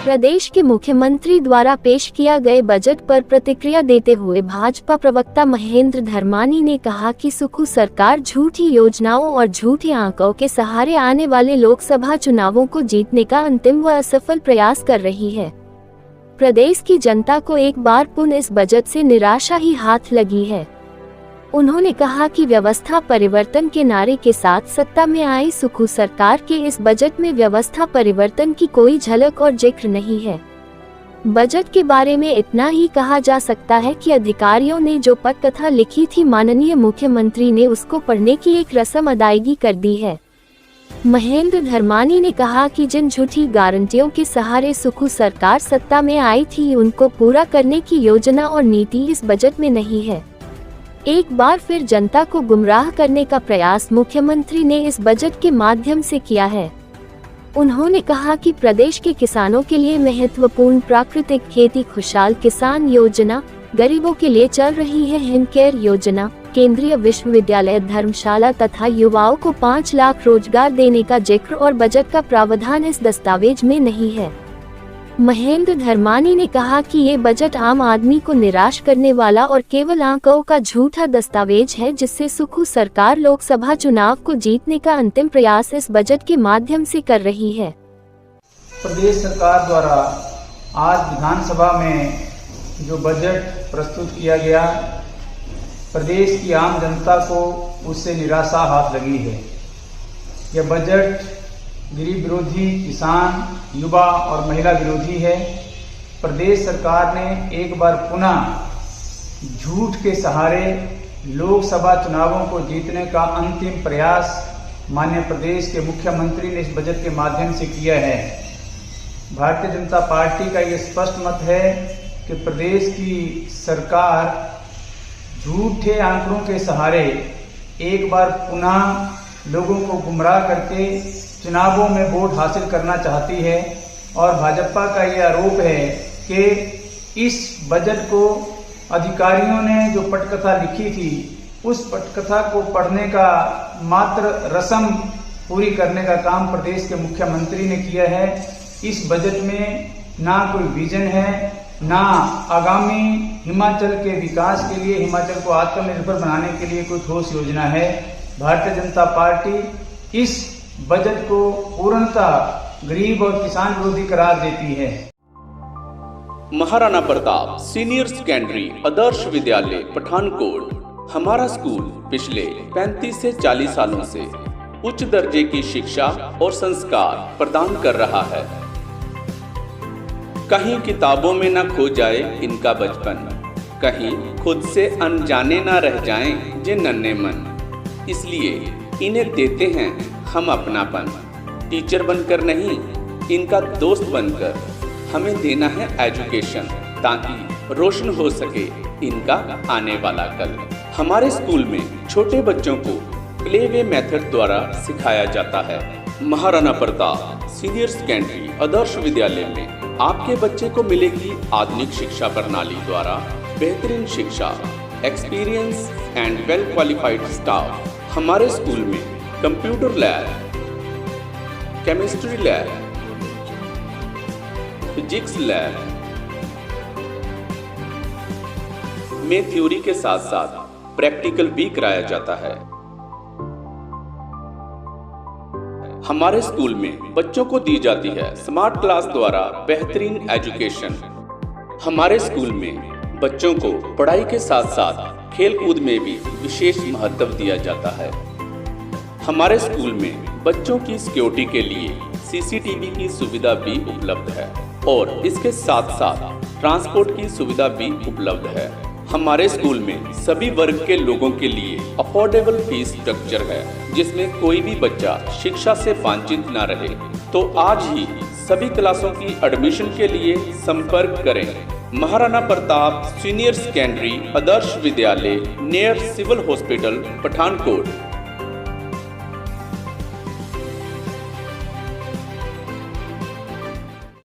प्रदेश के मुख्यमंत्री द्वारा पेश किया गए बजट पर प्रतिक्रिया देते हुए भाजपा प्रवक्ता महेंद्र धर्मानी ने कहा कि सुक्खू सरकार झूठी योजनाओं और झूठे आंकड़ों के सहारे आने वाले लोकसभा चुनावों को जीतने का अंतिम व असफल प्रयास कर रही है। प्रदेश की जनता को एक बार पुनः इस बजट से निराशा ही हाथ लगी है। उन्होंने कहा कि व्यवस्था परिवर्तन के नारे के साथ सत्ता में आई सुक्खू सरकार के इस बजट में व्यवस्था परिवर्तन की कोई झलक और जिक्र नहीं है। बजट के बारे में इतना ही कहा जा सकता है कि अधिकारियों ने जो पटकथा लिखी थी, माननीय मुख्यमंत्री ने उसको पढ़ने की एक रस्म अदायगी कर दी है। महेंद्र धर्मानी ने कहा कि जिन झूठी गारंटियों के सहारे सुक्खू सरकार सत्ता में आई थी, उनको पूरा करने की योजना और नीति इस बजट में नहीं है। एक बार फिर जनता को गुमराह करने का प्रयास मुख्यमंत्री ने इस बजट के माध्यम से किया है। उन्होंने कहा कि प्रदेश के किसानों के लिए महत्वपूर्ण प्राकृतिक खेती खुशहाल किसान योजना, गरीबों के लिए चल रही है हिमकेयर योजना, केंद्रीय विश्वविद्यालय धर्मशाला तथा युवाओं को 5 लाख रोजगार देने का जिक्र और बजट का प्रावधान इस दस्तावेज में नहीं है। महेंद्र धर्मानी ने कहा कि ये बजट आम आदमी को निराश करने वाला और केवल आंकड़ों का झूठा दस्तावेज है, जिससे सुक्खू सरकार लोकसभा चुनाव को जीतने का अंतिम प्रयास इस बजट के माध्यम से कर रही है। प्रदेश सरकार द्वारा आज विधानसभा में जो बजट प्रस्तुत किया गया, प्रदेश की आम जनता को उससे निराशा हाथ लगी है। यह बजट गरीब विरोधी, किसान, युवा और महिला विरोधी है। प्रदेश सरकार ने एक बार पुनः झूठ के सहारे लोकसभा चुनावों को जीतने का अंतिम प्रयास माननीय प्रदेश के मुख्यमंत्री ने इस बजट के माध्यम से किया है। भारतीय जनता पार्टी का ये स्पष्ट मत है कि प्रदेश की सरकार झूठे आंकड़ों के सहारे एक बार पुनः लोगों को गुमराह करके चुनावों में वोट हासिल करना चाहती है। और भाजपा का ये आरोप है कि इस बजट को अधिकारियों ने जो पटकथा लिखी थी, उस पटकथा को पढ़ने का मात्र रस्म पूरी करने का काम प्रदेश के मुख्यमंत्री ने किया है। इस बजट में ना कोई विजन है, ना आगामी हिमाचल के विकास के लिए, हिमाचल को आत्मनिर्भर बनाने के लिए कोई ठोस योजना है। भारतीय जनता पार्टी इस बजट को पूर्णतः गरीब और किसान विरोधी करार देती है। महाराणा प्रताप सीनियर सेकेंडरी आदर्श विद्यालय पठानकोट हमारा स्कूल पिछले 35 से 40 सालों से उच्च दर्जे की शिक्षा और संस्कार प्रदान कर रहा है। कहीं किताबों में न खो जाए इनका बचपन, कहीं खुद से अनजाने न रह जाएं जिन नन्हे मन। इसलिए इन्हें देते हैं हम अपनापन। टीचर बनकर नहीं, इनका दोस्त बनकर हमें देना है एजुकेशन, ताकि रोशन हो सके इनका आने वाला कल। हमारे स्कूल में छोटे बच्चों को प्ले वे मेथड द्वारा सिखाया जाता है। महाराणा प्रताप सीनियर सेकेंडरी आदर्श विद्यालय में आपके बच्चे को मिलेगी आधुनिक शिक्षा प्रणाली द्वारा बेहतरीन शिक्षा, experience and well qualified staff. हमारे स्कूल में computer lab, chemistry lab, physics lab में थ्योरी के साथ साथ प्रैक्टिकल भी कराया जाता है। हमारे स्कूल में बच्चों को दी जाती है स्मार्ट क्लास द्वारा बेहतरीन एजुकेशन। हमारे स्कूल में बच्चों को पढ़ाई के साथ साथ खेलकूद में भी विशेष महत्व दिया जाता है। हमारे स्कूल में बच्चों की सिक्योरिटी के लिए सीसीटीवी की सुविधा भी उपलब्ध है और इसके साथ साथ ट्रांसपोर्ट की सुविधा भी उपलब्ध है। हमारे स्कूल में सभी वर्ग के लोगों के लिए अफोर्डेबल फीस स्ट्रक्चर है, जिसमें कोई भी बच्चा शिक्षा से वंचित न रहे। तो आज ही सभी क्लासों की एडमिशन के लिए संपर्क करें। Maharana Pratap senior secondary Adarsh Vidyalaya near civil hospital Pathankot.